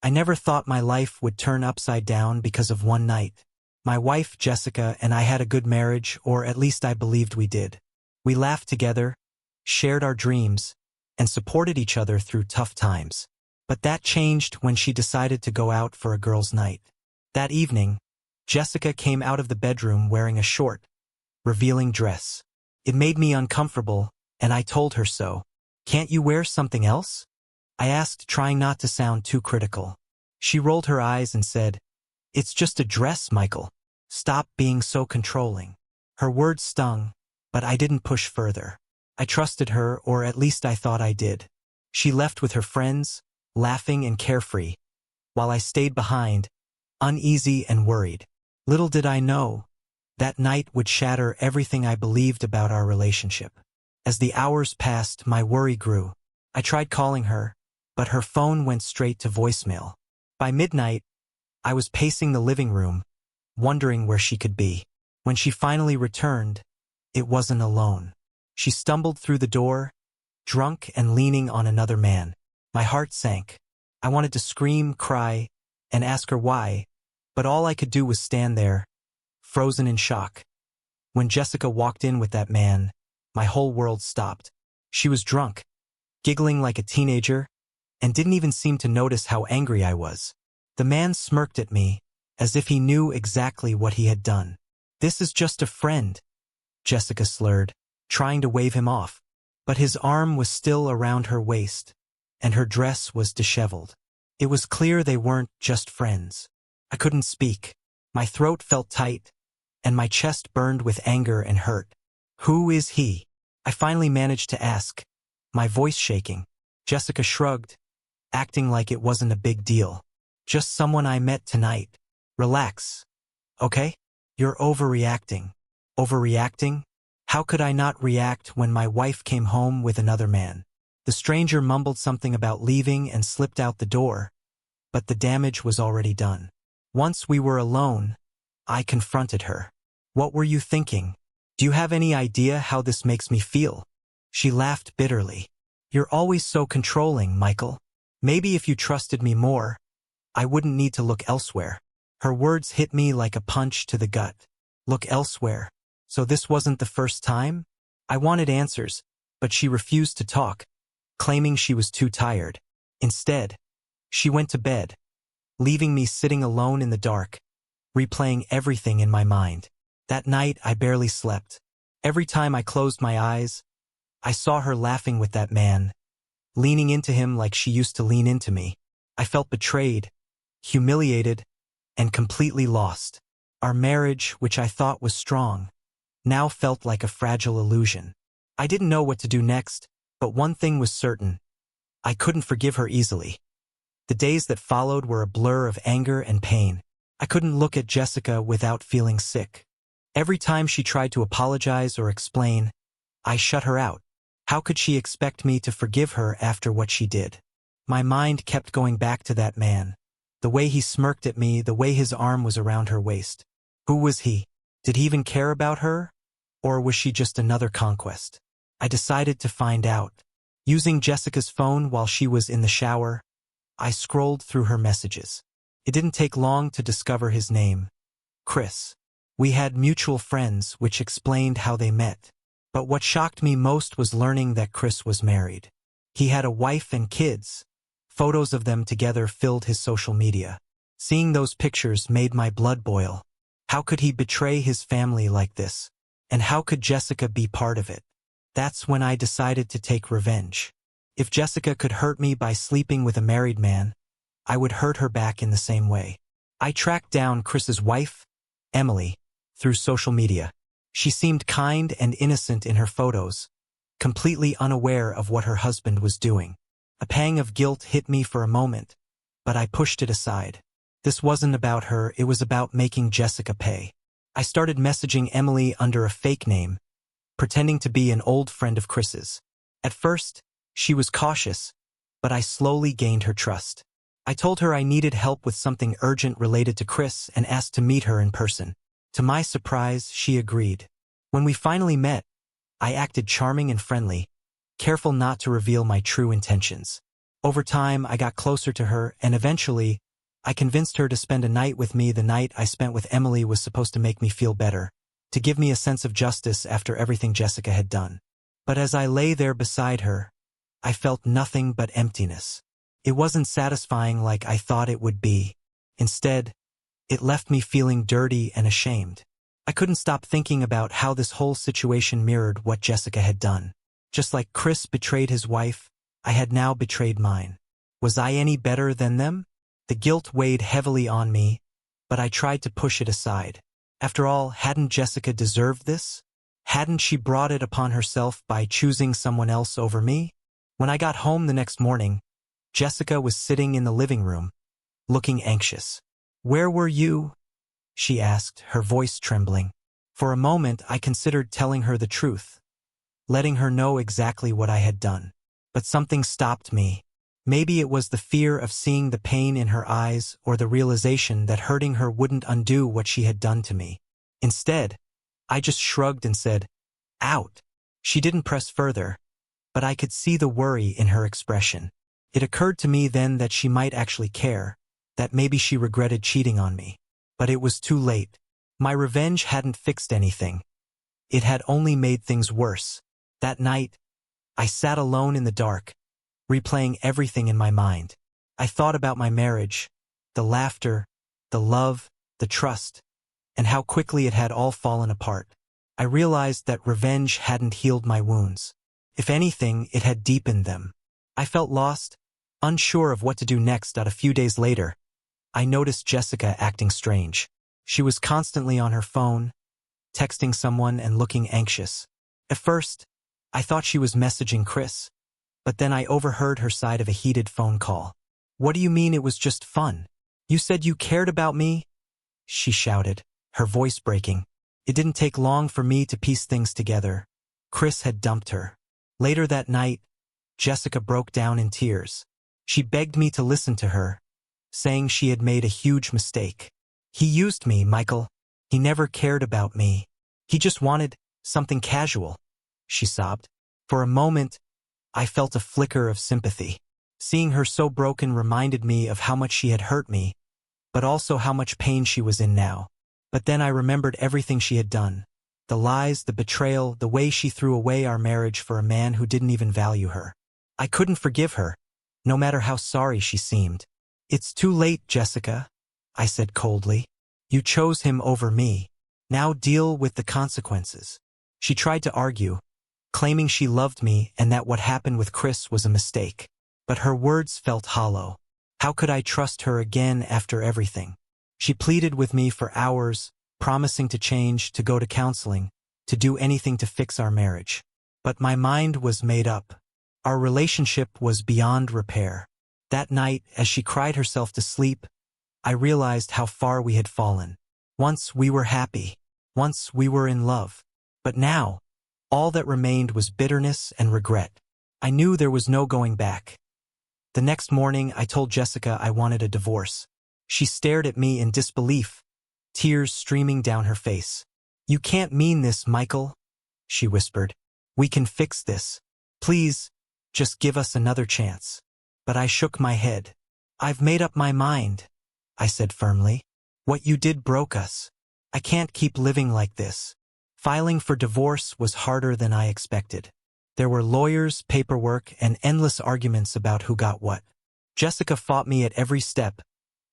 I never thought my life would turn upside down because of one night. My wife, Jessica, and I had a good marriage, or at least I believed we did. We laughed together, shared our dreams, and supported each other through tough times. But that changed when she decided to go out for a girls' night. That evening, Jessica came out of the bedroom wearing a short, revealing dress. It made me uncomfortable, and I told her so. "Can't you wear something else?" I asked, trying not to sound too critical. She rolled her eyes and said, "It's just a dress, Michael. Stop being so controlling." Her words stung, but I didn't push further. I trusted her, or at least I thought I did. She left with her friends, laughing and carefree, while I stayed behind, uneasy and worried. Little did I know, that night would shatter everything I believed about our relationship. As the hours passed, my worry grew. I tried calling her, but her phone went straight to voicemail. By midnight, I was pacing the living room, wondering where she could be. When she finally returned, it wasn't alone. She stumbled through the door, drunk and leaning on another man. My heart sank. I wanted to scream, cry, and ask her why, but all I could do was stand there, frozen in shock. When Jessica walked in with that man, my whole world stopped. She was drunk, giggling like a teenager, and didn't even seem to notice how angry I was. The man smirked at me, as if he knew exactly what he had done. "This is just a friend," Jessica slurred, trying to wave him off. But his arm was still around her waist, and her dress was disheveled. It was clear they weren't just friends. I couldn't speak. My throat felt tight, and my chest burned with anger and hurt. "Who is he?" I finally managed to ask, my voice shaking. Jessica shrugged, acting like it wasn't a big deal. "Just someone I met tonight. Relax, okay? You're overreacting." Overreacting? How could I not react when my wife came home with another man? The stranger mumbled something about leaving and slipped out the door, but the damage was already done. Once we were alone, I confronted her. "What were you thinking? Do you have any idea how this makes me feel?" She laughed bitterly. "You're always so controlling, Michael. Maybe if you trusted me more, I wouldn't need to look elsewhere." Her words hit me like a punch to the gut. Look elsewhere. So this wasn't the first time? I wanted answers, but she refused to talk, claiming she was too tired. Instead, she went to bed, leaving me sitting alone in the dark, replaying everything in my mind. That night, I barely slept. Every time I closed my eyes, I saw her laughing with that man, leaning into him like she used to lean into me. I felt betrayed, humiliated, and completely lost. Our marriage, which I thought was strong, now felt like a fragile illusion. I didn't know what to do next, but one thing was certain. I couldn't forgive her easily. The days that followed were a blur of anger and pain. I couldn't look at Jessica without feeling sick. Every time she tried to apologize or explain, I shut her out. How could she expect me to forgive her after what she did? My mind kept going back to that man. The way he smirked at me, the way his arm was around her waist. Who was he? Did he even care about her? Or was she just another conquest? I decided to find out. Using Jessica's phone while she was in the shower, I scrolled through her messages. It didn't take long to discover his name. Chris. We had mutual friends, which explained how they met. But what shocked me most was learning that Chris was married. He had a wife and kids. Photos of them together filled his social media. Seeing those pictures made my blood boil. How could he betray his family like this? And how could Jessica be part of it? That's when I decided to take revenge. If Jessica could hurt me by sleeping with a married man, I would hurt her back in the same way. I tracked down Chris's wife, Emily, through social media. She seemed kind and innocent in her photos, completely unaware of what her husband was doing. A pang of guilt hit me for a moment, but I pushed it aside. This wasn't about her, it was about making Jessica pay. I started messaging Emily under a fake name, pretending to be an old friend of Chris's. At first, she was cautious, but I slowly gained her trust. I told her I needed help with something urgent related to Chris and asked to meet her in person. To my surprise, she agreed. When we finally met, I acted charming and friendly, careful not to reveal my true intentions. Over time, I got closer to her, and eventually, I convinced her to spend a night with me. The night I spent with Emily was supposed to make me feel better, to give me a sense of justice after everything Jessica had done. But as I lay there beside her, I felt nothing but emptiness. It wasn't satisfying like I thought it would be. Instead, it left me feeling dirty and ashamed. I couldn't stop thinking about how this whole situation mirrored what Jessica had done. Just like Chris betrayed his wife, I had now betrayed mine. Was I any better than them? The guilt weighed heavily on me, but I tried to push it aside. After all, hadn't Jessica deserved this? Hadn't she brought it upon herself by choosing someone else over me? When I got home the next morning, Jessica was sitting in the living room, looking anxious. "Where were you?" she asked, her voice trembling. For a moment, I considered telling her the truth, letting her know exactly what I had done. But something stopped me. Maybe it was the fear of seeing the pain in her eyes or the realization that hurting her wouldn't undo what she had done to me. Instead, I just shrugged and said, "Out." She didn't press further, but I could see the worry in her expression. It occurred to me then that she might actually care, that maybe she regretted cheating on me. But it was too late. My revenge hadn't fixed anything. It had only made things worse. That night, I sat alone in the dark, replaying everything in my mind. I thought about my marriage, the laughter, the love, the trust, and how quickly it had all fallen apart. I realized that revenge hadn't healed my wounds. If anything, it had deepened them. I felt lost, unsure of what to do next. A few days later, I noticed Jessica acting strange. She was constantly on her phone, texting someone and looking anxious. At first, I thought she was messaging Chris, but then I overheard her side of a heated phone call. "What do you mean it was just fun? You said you cared about me?" she shouted, her voice breaking. It didn't take long for me to piece things together. Chris had dumped her. Later that night, Jessica broke down in tears. She begged me to listen to her, saying she had made a huge mistake. "He used me, Michael. He never cared about me. He just wanted something casual," she sobbed. For a moment, I felt a flicker of sympathy. Seeing her so broken reminded me of how much she had hurt me, but also how much pain she was in now. But then I remembered everything she had done. The lies, the betrayal, the way she threw away our marriage for a man who didn't even value her. I couldn't forgive her, no matter how sorry she seemed. "It's too late, Jessica," I said coldly. "You chose him over me. Now deal with the consequences." She tried to argue, claiming she loved me and that what happened with Chris was a mistake. But her words felt hollow. How could I trust her again after everything? She pleaded with me for hours, promising to change, to go to counseling, to do anything to fix our marriage. But my mind was made up. Our relationship was beyond repair. That night, as she cried herself to sleep, I realized how far we had fallen. Once we were happy. Once we were in love. But now, all that remained was bitterness and regret. I knew there was no going back. The next morning, I told Jessica I wanted a divorce. She stared at me in disbelief, tears streaming down her face. "You can't mean this, Michael," she whispered. "We can fix this. Please, just give us another chance." But I shook my head. "I've made up my mind," I said firmly. "What you did broke us. I can't keep living like this." Filing for divorce was harder than I expected. There were lawyers, paperwork, and endless arguments about who got what. Jessica fought me at every step,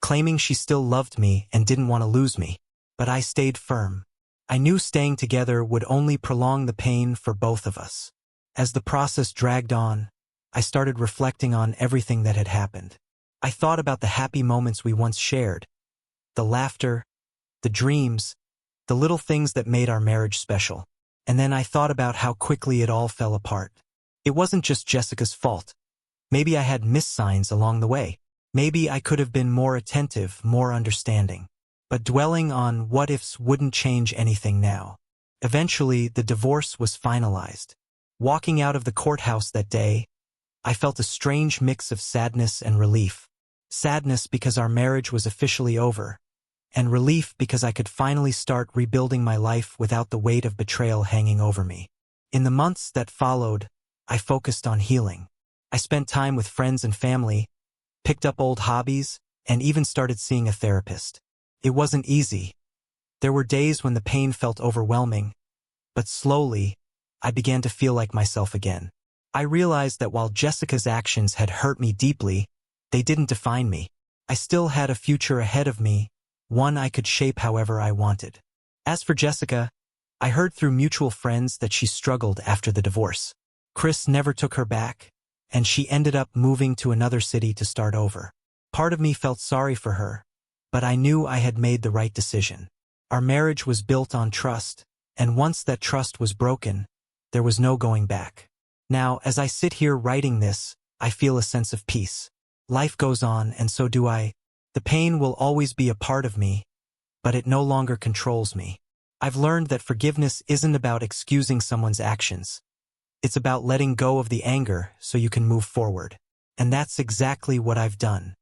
claiming she still loved me and didn't want to lose me. But I stayed firm. I knew staying together would only prolong the pain for both of us. As the process dragged on, I started reflecting on everything that had happened. I thought about the happy moments we once shared, the laughter, the dreams, the little things that made our marriage special. And then I thought about how quickly it all fell apart. It wasn't just Jessica's fault. Maybe I had missed signs along the way. Maybe I could have been more attentive, more understanding. But dwelling on what-ifs wouldn't change anything now. Eventually, the divorce was finalized. Walking out of the courthouse that day, I felt a strange mix of sadness and relief. Sadness because our marriage was officially over, and relief because I could finally start rebuilding my life without the weight of betrayal hanging over me. In the months that followed, I focused on healing. I spent time with friends and family, picked up old hobbies, and even started seeing a therapist. It wasn't easy. There were days when the pain felt overwhelming, but slowly, I began to feel like myself again. I realized that while Jessica's actions had hurt me deeply, they didn't define me. I still had a future ahead of me, one I could shape however I wanted. As for Jessica, I heard through mutual friends that she struggled after the divorce. Chris never took her back, and she ended up moving to another city to start over. Part of me felt sorry for her, but I knew I had made the right decision. Our marriage was built on trust, and once that trust was broken, there was no going back. Now, as I sit here writing this, I feel a sense of peace. Life goes on, and so do I. The pain will always be a part of me, but it no longer controls me. I've learned that forgiveness isn't about excusing someone's actions. It's about letting go of the anger so you can move forward. And that's exactly what I've done.